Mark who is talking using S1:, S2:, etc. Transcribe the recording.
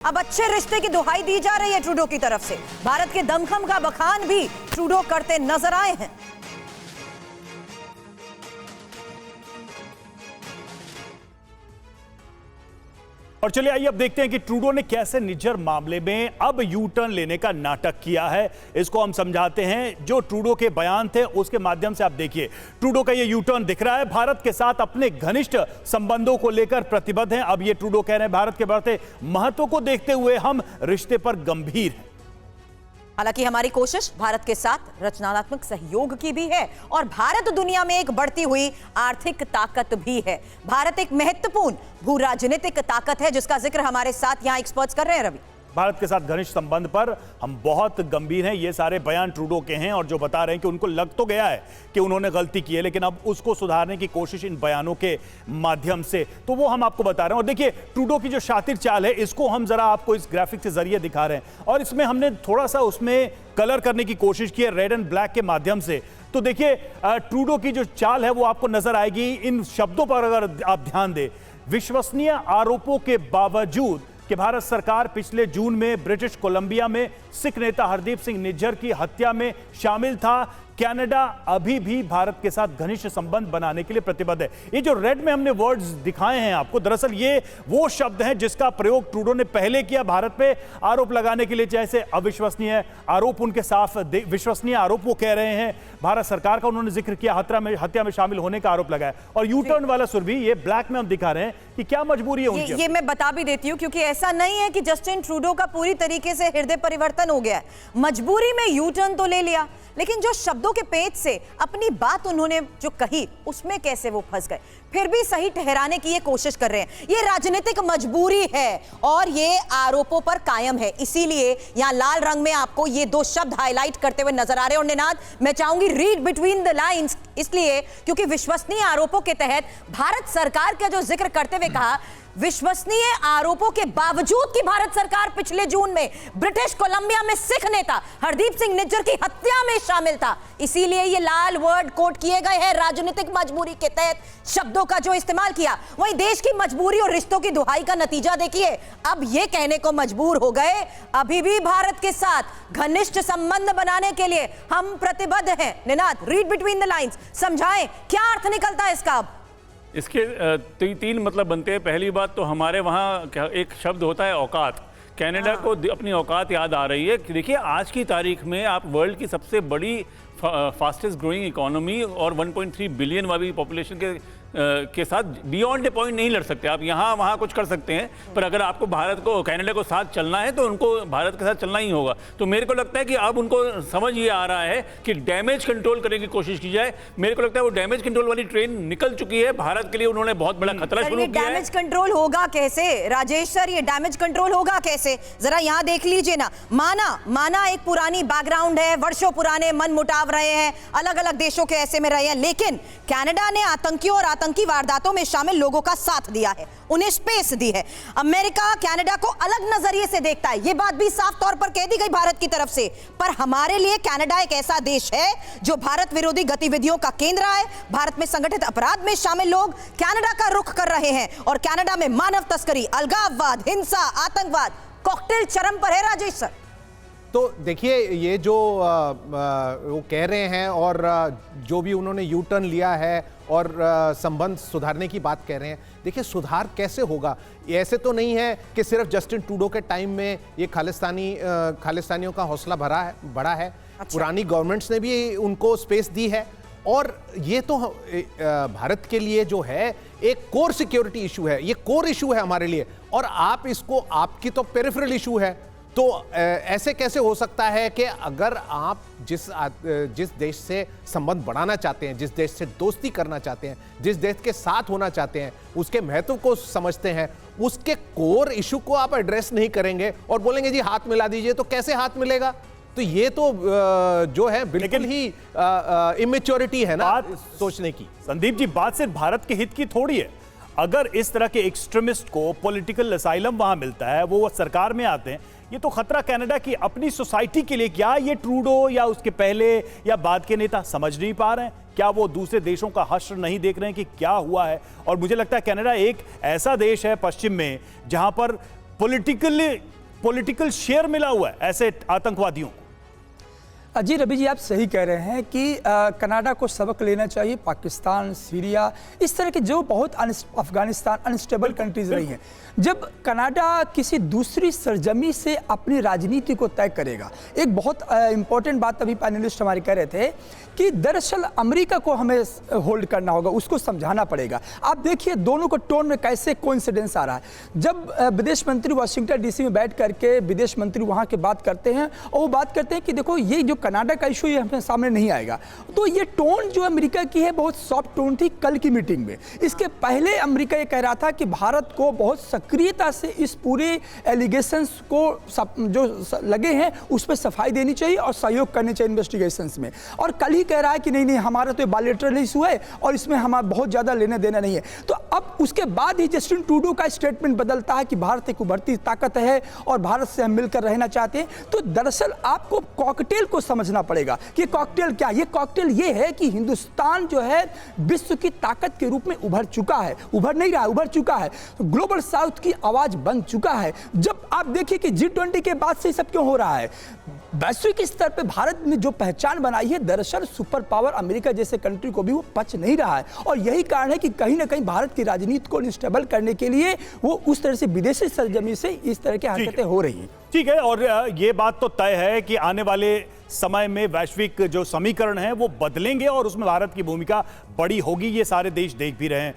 S1: अब अच्छे रिश्ते की दुहाई दी जा रही है ट्रूडो की तरफ से। भारत के दमखम का बखान भी ट्रूडो करते नजर आए हैं।
S2: और चलिए आइए अब देखते हैं कि ट्रूडो ने कैसे निज्जर मामले में अब यू टर्न लेने का नाटक किया है। इसको हम समझाते हैं। जो ट्रूडो के बयान थे उसके माध्यम से आप देखिए ट्रूडो का ये यू टर्न दिख रहा है। भारत के साथ अपने घनिष्ठ संबंधों को लेकर प्रतिबद्ध हैं। अब ये ट्रूडो कह रहे हैं भारत के बढ़ते महत्व को देखते हुए हम रिश्ते पर गंभीर हैं।
S1: हालांकि हमारी कोशिश भारत के साथ रचनात्मक सहयोग की भी है और भारत दुनिया में एक बढ़ती हुई आर्थिक ताकत भी है। भारत एक महत्वपूर्ण भू राजनीतिक ताकत है जिसका जिक्र हमारे साथ यहां एक्सपर्ट्स कर रहे हैं। रवि,
S2: भारत के साथ घनिष्ठ संबंध पर हम बहुत गंभीर हैं। ये सारे बयान ट्रूडो के हैं और जो बता रहे हैं कि उनको लग तो गया है कि उन्होंने गलती की है, लेकिन अब उसको सुधारने की कोशिश इन बयानों के माध्यम से, तो वो हम आपको बता रहे हैं। और देखिए ट्रूडो की जो शातिर चाल है इसको हम जरा आपको इस ग्राफिक के जरिए दिखा रहे हैं और इसमें हमने थोड़ा सा उसमें कलर करने की कोशिश की है रेड एंड ब्लैक के माध्यम से। तो देखिए ट्रूडो की जो चाल है वो आपको नजर आएगी। इन शब्दों पर अगर आप ध्यान दें, विश्वसनीय आरोपों के बावजूद कि भारत सरकार पिछले जून में ब्रिटिश कोलंबिया में सिख नेता हरदीप सिंह निज्जर की हत्या में शामिल था, कनाडा अभी भी भारत के साथ घनिष्ठ संबंध बनाने के लिए प्रतिबद्ध है। ये जो रेड में हमने वर्ड्स दिखाए हैं आपको, दरअसल ये वो शब्द हैं जिसका प्रयोग ट्रूडो ने पहले किया भारत पे आरोप लगाने के लिए। जैसे अविश्वसनीय आरोप उनके साफ विश्वसनीय आरोप वो कह रहे हैं। भारत सरकार का उन्होंने जिक्र किया, हत्या में शामिल होने का आरोप लगाया। और यू टर्न वाला सुर भी ये ब्लैक में हम दिखा रहे हैं कि क्या मजबूरी है उनकी।
S1: ये मैं बता भी देती हूं क्योंकि ऐसा नहीं है कि जस्टिन ट्रूडो का पूरी तरीके से हृदय परिवर्तन हो गया है। मजबूरी में यू टर्न तो ले लिया, लेकिन जो शब्दों के पेच से अपनी बात उन्होंने जो कही उसमें कैसे वो फंस गए, फिर भी सही ठहराने की ये कोशिश कर रहे हैं। ये राजनीतिक मजबूरी है और ये आरोपों पर कायम है, इसीलिए यहां लाल रंग में आपको ये दो शब्द हाईलाइट करते हुए नजर आ रहे हैं। और निनाद, मैं चाहूंगी रीड बिटवीन द लाइंस, इसलिए क्योंकि विश्वसनीय आरोपों के तहत भारत सरकार का जो जिक्र करते हुए कहा, विश्वसनीय आरोपों के बावजूद कि भारत सरकार पिछले जून में ब्रिटिश कोलंबिया में सिख नेता हरदीप सिंह निज्जर की हत्या में शामिल था। इसीलिए ये लाल वर्ड कोट किए गए हैं। राजनीतिक मजबूरी के तहत शब्दों का जो इस्तेमाल किया, वही देश की मजबूरी और रिश्तों की दुहाई का नतीजा देखिए। अब ये कहने को मजबूर हो गए, अभी भी भारत के साथ घनिष्ठ संबंध बनाने के लिए हम प्रतिबद्ध हैं। Ninad, read between the lines, समझाएं क्या अर्थ निकलता है इसका। अब
S3: इसके तीन मतलब बनते हैं। पहली बात तो हमारे वहाँ एक शब्द होता है औकात। कनाडा को अपनी औकात याद आ रही है। देखिए आज की तारीख में आप वर्ल्ड की सबसे बड़ी फास्टेस्ट ग्रोइंग इकोनॉमी और 1.3 बिलियन वाली पॉपुलेशन के साथ बियॉन्ड ए पॉइंट नहीं लड़ सकते। आप यहाँ वहाँ कुछ कर सकते हैं, पर अगर आपको भारत को कनाडा को साथ चलना है तो उनको भारत के साथ चलना ही होगा। तो मेरे को लगता है कि अब उनको समझ ये आ रहा है कि डैमेज कंट्रोल करने की कोशिश की जाए। मेरे को लगता है वो डैमेज कंट्रोल वाली ट्रेन निकल चुकी है। भारत के लिए उन्होंने बहुत बड़ा खतरा शुरू किया है।
S1: डैमेज कंट्रोल होगा कैसे राजेश सर, ये डैमेज कंट्रोल होगा कैसे? जरा यहाँ देख लीजिए ना। माना एक पुरानी बैकग्राउंड है, वर्षों पुराने मनमुटाव रहे हैं, अलग अलग देशों के ऐसे में रहे हैं, लेकिन कनाडा ने आतंकियों और आतंकी वारदातों में शामिल लोगों का साथ दिया है, उन्हें स्पेस दी है। अमेरिका कनाडा को अलग नजरिए से देखता है, यह बात भी साफ तौर पर कह दी गई भारत की तरफ से। पर हमारे लिए कनाडा एक ऐसा देश है जो भारत विरोधी गतिविधियों का केंद्र है। भारत में संगठित अपराध में शामिल लोग कनाडा का रुख कर रहे हैं और कनाडा में मानव तस्करी, अलगाववाद, हिंसा, आतंकवाद कॉकटेल चरम पर है। राजेश सर,
S4: तो देखिए ये जो वो कह रहे हैं और जो भी उन्होंने यू टर्न लिया है और संबंध सुधारने की बात कह रहे हैं, देखिए सुधार कैसे होगा? ऐसे तो नहीं है कि सिर्फ जस्टिन ट्रूडो के टाइम में ये खालिस्तानियों का हौसला बढ़ा है। अच्छा। पुरानी गवर्नमेंट्स ने भी उनको स्पेस दी है और ये तो भारत के लिए जो है एक कोर सिक्योरिटी इशू है, ये कोर इशू है हमारे लिए। और आप इसको, आपकी तो पेरिफेरल इशू है, तो ऐसे कैसे हो सकता है कि अगर आप जिस देश से संबंध बढ़ाना चाहते हैं, जिस देश से दोस्ती करना चाहते हैं, जिस देश के साथ होना चाहते हैं, उसके महत्व को समझते हैं, उसके कोर इशू को आप एड्रेस नहीं करेंगे और बोलेंगे जी हाथ मिला दीजिए, तो कैसे हाथ मिलेगा? तो ये तो जो है बिल्कुल ही इमेच्योरिटी है ना सोचने की।
S2: संदीप जी, बात सिर्फ भारत के हित की थोड़ी है। अगर इस तरह के एक्सट्रीमिस्ट को पॉलिटिकल असाइलम वहां मिलता है, वो सरकार में आते हैं, ये तो खतरा कनाडा की अपनी सोसाइटी के लिए। क्या ये ट्रूडो या उसके पहले या बाद के नेता समझ नहीं पा रहे हैं? क्या वो दूसरे देशों का हश्र नहीं देख रहे हैं कि क्या हुआ है? और मुझे लगता है कनाडा एक ऐसा देश है पश्चिम में जहां पर पॉलिटिकल शेयर मिला हुआ है ऐसे आतंकवादियों को।
S5: जी रवि जी, आप सही कह रहे हैं कि कनाडा को सबक लेना चाहिए। पाकिस्तान, सीरिया, इस तरह के जो बहुत अफगानिस्तान अनस्टेबल कंट्रीज रही हैं, जब कनाडा किसी दूसरी सरजमी से अपनी राजनीति को तय करेगा। एक बहुत इंपॉर्टेंट बात अभी पैनलिस्ट हमारे कह रहे थे कि दरअसल अमेरिका को हमें होल्ड करना होगा, उसको समझाना पड़ेगा। आप देखिए दोनों को टोन में कैसे कोइंसिडेंस आ रहा है। जब विदेश मंत्री वाशिंगटन डीसी में बैठ करके विदेश मंत्री वहाँ के बात करते हैं और वो बात करते हैं कि देखो ये जो कनाडा का इशू ये हमें सामने नहीं आएगा, तो ये टोन जो अमेरिका की है बहुत सॉफ्ट टोन थी कल की मीटिंग में। इसके पहले अमेरिका ये कह रहा था कि भारत को बहुत सक्रियता से इस पूरे एलिगेशंस को जो लगे हैं उस पर सफाई देनी चाहिए और सहयोग करनी चाहिए इन्वेस्टिगेशंस में। और कल ही कह रहा है कि नहीं हमारा तो बायलैटरल इशू है और इसमें हमारा बहुत ज्यादा लेना देना नहीं है। तो अब उसके बाद ही जस्टिन ट्रूडो का स्टेटमेंट बदलता है कि भारत एक उभरती ताकत है और भारत से हम मिलकर रहना चाहते हैं। तो दरअसल आपको कॉकटेल को समझना पड़ेगा कि कॉकटेल क्या। ये कॉकटेल ये है कि हिंदुस्तान जो है विश्व की ताकत के रूप में उभर चुका है, उभर नहीं रहा है, उभर चुका है, ग्लोबल साउथ की आवाज बन चुका है। जब आप देखिए कि G20 के बाद से सब क्यों हो रहा है, वैश्विक स्तर पे भारत ने जो पहचान बनाई है, दरअसल सुपर पावर अमेरिका जैसे कंट्री को भी वो पच नहीं रहा है। और यही कारण है कि कहीं ना कहीं भारत की राजनीति को इंस्टेबल करने के लिए वो उस तरह से विदेशी सरजमी से इस तरह की हरकतें हो रही हैं।
S2: ठीक है, और ये बात तो तय है कि आने वाले समय में वैश्विक जो समीकरण है वो बदलेंगे और उसमें भारत की भूमिका बड़ी होगी। ये सारे देश देख भी रहे हैं।